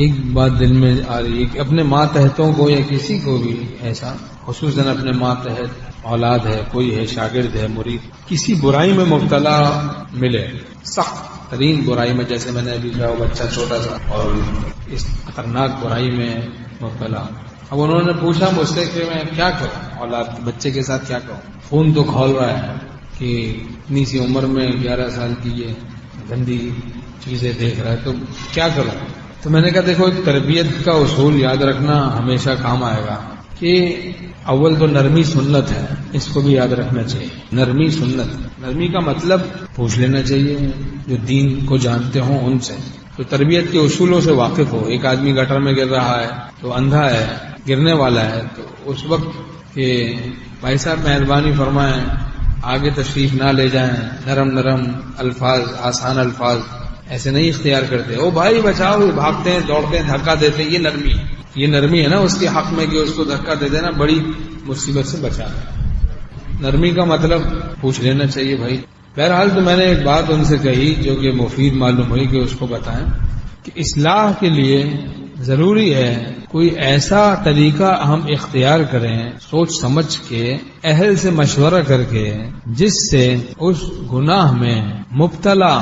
ایک بات دل میں آ رہی ہے کہ اپنے ماتحتوں کو یا کسی کو بھی ایسا، خصوصاً اپنے ماتحت اولاد ہے، کوئی ہے، شاگرد ہے، مرید، کسی برائی میں مبتلا ملے، سخت ترین برائی میں، جیسے میں نے ابھی کہا بچہ چھوٹا سا اور اس خطرناک برائی میں مبتلا. اب انہوں نے پوچھا مجھ سے کہ میں کیا کروں، اولاد بچے کے ساتھ کیا کروں، خون تو کھول رہا ہے کہ اتنی سی عمر میں 11 سال کی یہ گندی چیزیں دیکھ رہا ہے، تو کیا کروں. تو میں نے کہا دیکھو، ایک تربیت کا اصول یاد رکھنا ہمیشہ کام آئے گا کہ اول تو نرمی سنت ہے، اس کو بھی یاد رکھنا چاہیے. نرمی سنت، نرمی کا مطلب پوچھ لینا چاہیے جو دین کو جانتے ہوں ان سے، تو تربیت کے اصولوں سے واقف ہو. ایک آدمی گٹر میں گر رہا ہے تو اندھا ہے، گرنے والا ہے، تو اس وقت کہ بھائی صاحب مہربانی فرمائیں آگے تشریف نہ لے جائیں، نرم نرم الفاظ، آسان الفاظ ایسے نہیں اختیار کرتے. او بھائی بچاؤ، بھاگتے ہیں، دوڑتے ہیں، دھکا دیتے ہیں، یہ نرمی ہے. یہ نرمی ہے نا اس کے حق میں کہ اس کو دھکا دے دینا بڑی مصیبت سے بچانا. نرمی کا مطلب پوچھ لینا چاہیے بھائی. بہرحال تو میں نے ایک بات ان سے کہی جو کہ مفید معلوم ہوئی کہ اس کو بتائیں کہ اصلاح کے لیے ضروری ہے کوئی ایسا طریقہ ہم اختیار کریں سوچ سمجھ کے، اہل سے مشورہ کر کے، جس سے اس گناہ میں مبتلا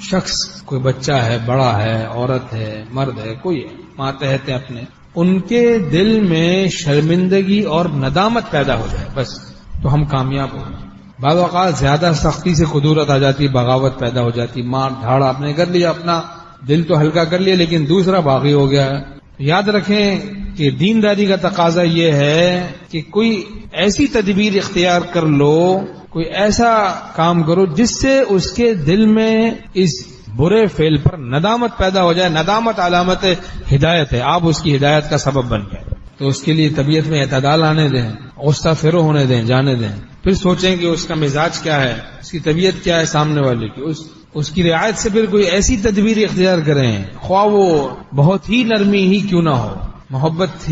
شخص، کوئی بچہ ہے، بڑا ہے، عورت ہے، مرد ہے، کوئی ہے، ماتحت ہے اپنے، ان کے دل میں شرمندگی اور ندامت پیدا ہو جائے، بس تو ہم کامیاب ہوں. بعض اوقات زیادہ سختی سے قدورت آ جاتی، بغاوت پیدا ہو جاتی، مار دھاڑ آپ نے کر لیا، اپنا دل تو ہلکا کر لیا لیکن دوسرا باغی ہو گیا. یاد رکھیں کہ دینداری کا تقاضا یہ ہے کہ کوئی ایسی تدبیر اختیار کر لو، کوئی ایسا کام کرو جس سے اس کے دل میں اس برے فعل پر ندامت پیدا ہو جائے. ندامت علامت ہدایت ہے، آپ اس کی ہدایت کا سبب بن گئے. تو اس کے لیے طبیعت میں اعتدال آنے دیں، غصہ فرو ہونے دیں، جانے دیں، پھر سوچیں کہ اس کا مزاج کیا ہے، اس کی طبیعت کیا ہے سامنے والے کی، اس کی رعایت سے پھر کوئی ایسی تدبیر اختیار کریں، خواہ وہ بہت ہی نرمی ہی کیوں نہ ہو، محبت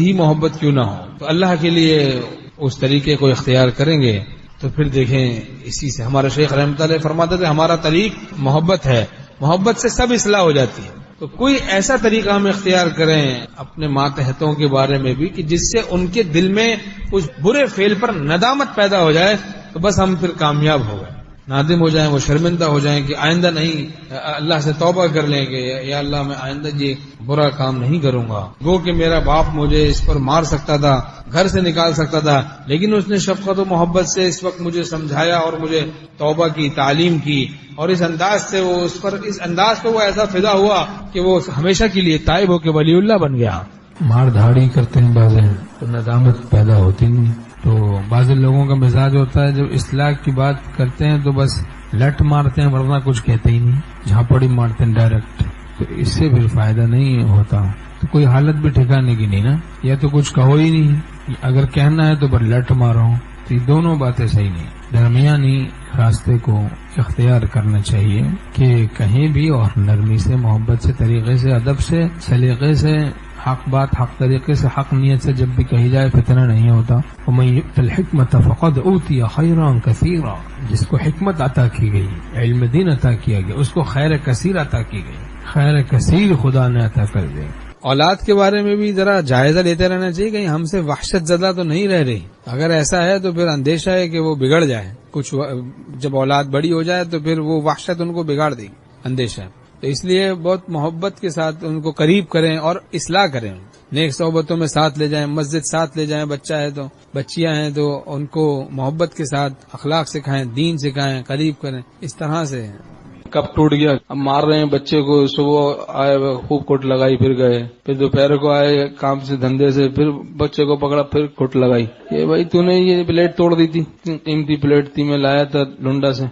کیوں نہ ہو، تو اللہ کے لیے اس طریقے کو اختیار کریں گے. تو پھر دیکھیں اسی سے ہمارا شیخ رحمۃ اللہ فرماتے تھے ہمارا طریق محبت ہے، محبت سے سب اصلاح ہو جاتی ہے. تو کوئی ایسا طریقہ ہم اختیار کریں اپنے ماتحتوں کے بارے میں بھی کہ جس سے ان کے دل میں اس برے فعل پر ندامت پیدا ہو جائے، تو بس ہم پھر کامیاب ہو گئے. نادم ہو جائیں، وہ شرمندہ ہو جائیں کہ آئندہ نہیں، اللہ سے توبہ کر لیں کہ یا اللہ میں آئندہ یہ برا کام نہیں کروں گا. گو کہ میرا باپ مجھے اس پر مار سکتا تھا، گھر سے نکال سکتا تھا، لیکن اس نے شفقت و محبت سے اس وقت مجھے سمجھایا اور مجھے توبہ کی تعلیم کی، اور اس انداز سے وہ اس انداز پہ وہ ایسا فدا ہوا کہ وہ ہمیشہ کے لیے تائب ہو کے ولی اللہ بن گیا. مار دھاڑی کرتے ہیں بعض، تو ندامت پیدا ہوتی نہیں. تو بعض لوگوں کا مزاج ہوتا ہے جب اصلاح کی بات کرتے ہیں تو بس لٹ مارتے ہیں، ورنہ کچھ کہتے ہی نہیں، جھاپڑی مارتے ہیں ڈائریکٹ. تو اس سے پھر فائدہ نہیں ہوتا. تو کوئی حالت بھی ٹھکانے کی نہیں نا، یا تو کچھ کہو ہی نہیں، اگر کہنا ہے تو پھر لٹ مارو. تو یہ دونوں باتیں صحیح نہیں. درمیانی راستے کو اختیار کرنا چاہیے کہ کہیں بھی اور نرمی سے، محبت سے، طریقے سے، ادب سے، سلیقے سے، حق بات حق طریقے سے، حق نیت سے جب بھی کہی جائے فتنہ نہیں ہوتا. وَمَن يُؤْتَ الْحِكْمَةَ فَقَدْ أُوتِيَ خَيْرًا كَثِيرًا، جس کو حکمت عطا کی گئی، علم دین عطا کیا گیا، اس کو خیر کثیر عطا کی گئی، خیر کثیر خدا نے عطا کر دی. اولاد کے بارے میں بھی ذرا جائزہ لیتے رہنا چاہیے کہیں ہم سے وحشت زدہ تو نہیں رہ رہی. اگر ایسا ہے تو پھر اندیشہ ہے کہ وہ بگڑ جائے، کچھ جب اولاد بڑی ہو جائے تو پھر وہ وحشت ان کو بگاڑ دے گی، اندیشہ. تو اس لیے بہت محبت کے ساتھ ان کو قریب کریں اور اصلاح کریں، نیک صحبتوں میں ساتھ لے جائیں، مسجد ساتھ لے جائیں. بچہ ہے تو بچیاں ہیں تو ان کو محبت کے ساتھ اخلاق سکھائیں، دین سکھائیں، قریب کریں. اس طرح سے کب ٹوٹ گیا، اب مار رہے ہیں بچے کو، صبح آئے خوب کوٹ لگائی، پھر گئے، پھر دوپہر کو آئے کام سے دھندے سے، پھر بچے کو پکڑا، پھر کوٹ لگائی. یہ بھائی تو نے یہ پلیٹ توڑ دی تھی، قیمتی پلیٹ تھی، میں لایا تھا لنڈا سے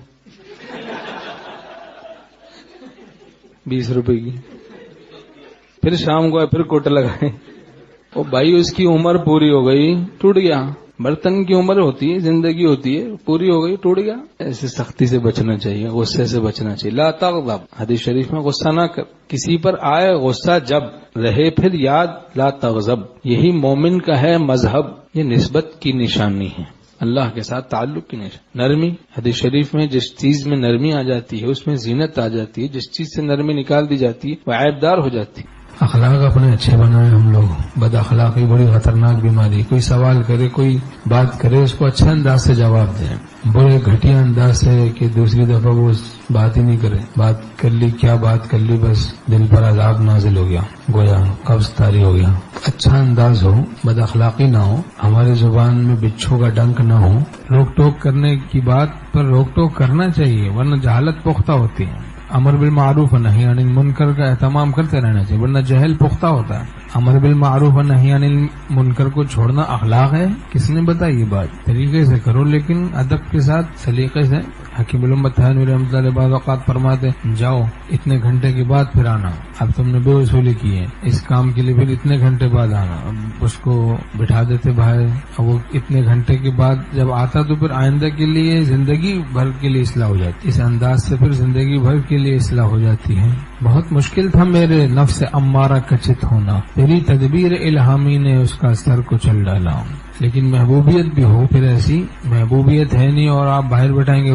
20 روپے کی. پھر شام کو آئے، پھر کوٹ لگائے. او بھائی اس کی عمر پوری ہو گئی، ٹوٹ گیا. برتن کی عمر ہوتی ہے، زندگی ہوتی ہے، پوری ہو گئی، ٹوٹ گیا. ایسے سختی سے بچنا چاہیے، غصے سے بچنا چاہیے. لا تغضب، حدیث شریف میں غصہ نہ کر. کسی پر آئے غصہ جب رہے پھر یاد لا تغضب، یہی مومن کا ہے مذہب. یہ نسبت کی نشانی ہے، اللہ کے ساتھ تعلق کی نشانی. نرمی، حدیث شریف میں جس چیز میں نرمی آ جاتی ہے اس میں زینت آ جاتی ہے، جس چیز سے نرمی نکال دی جاتی ہے وہ عیب دار ہو جاتی ہے. اخلاق اپنے اچھے بنائیں ہم لوگ. بد اخلاقی بڑی خطرناک بیماری. کوئی سوال کرے، کوئی بات کرے، اس کو اچھے انداز سے جواب دیں. برے گھٹیا انداز سے کہ دوسری دفعہ وہ بات ہی نہیں کرے. بات کر لی، کیا بات کر لی، بس دل پر عذاب نازل ہو گیا، گویا قبض طاری ہو گیا. اچھا انداز ہو، بد اخلاقی نہ ہو، ہماری زبان میں بچھو کا ڈنک نہ ہو. روک ٹوک کرنے کی بات پر روک ٹوک کرنا چاہیے، ورنہ جہالت پختہ ہوتی ہے. امر بالمعروف و نہی عن المنکر کا اہتمام کرتے رہنا چاہیے، ورنہ جہل پختہ ہوتا ہے. امر بالمعروف و نہی عن المنکر کو چھوڑنا اخلاق ہے؟ کس نے بتائی یہ بات؟ طریقے سے کرو، لیکن ادب کے ساتھ، سلیقے سے. حکیم الامت تھانوی رحمۃ اللہ علیہ بعض اوقات فرماتے جاؤ اتنے گھنٹے کے بعد پھر آنا، اب تم نے بے وصولی کی ہے، اس کام کے لیے پھر اتنے گھنٹے بعد آنا. اب اس کو بٹھا دیتے باہر، اب وہ اتنے گھنٹے کے بعد جب آتا تو پھر آئندہ کے لیے، زندگی بھر کے لیے اصلاح ہو جاتی. اس انداز سے پھر زندگی بھر کے لیے اصلاح ہو جاتی ہے. بہت مشکل تھا میرے نفس امارہ کا چت ہونا، تیری تدبیر الہامی نے اس کا سر کو چل ڈالا. لیکن محبوبیت بھی ہو، پھر ایسی محبوبیت ہے نہیں اور آپ باہر بٹھائیں گے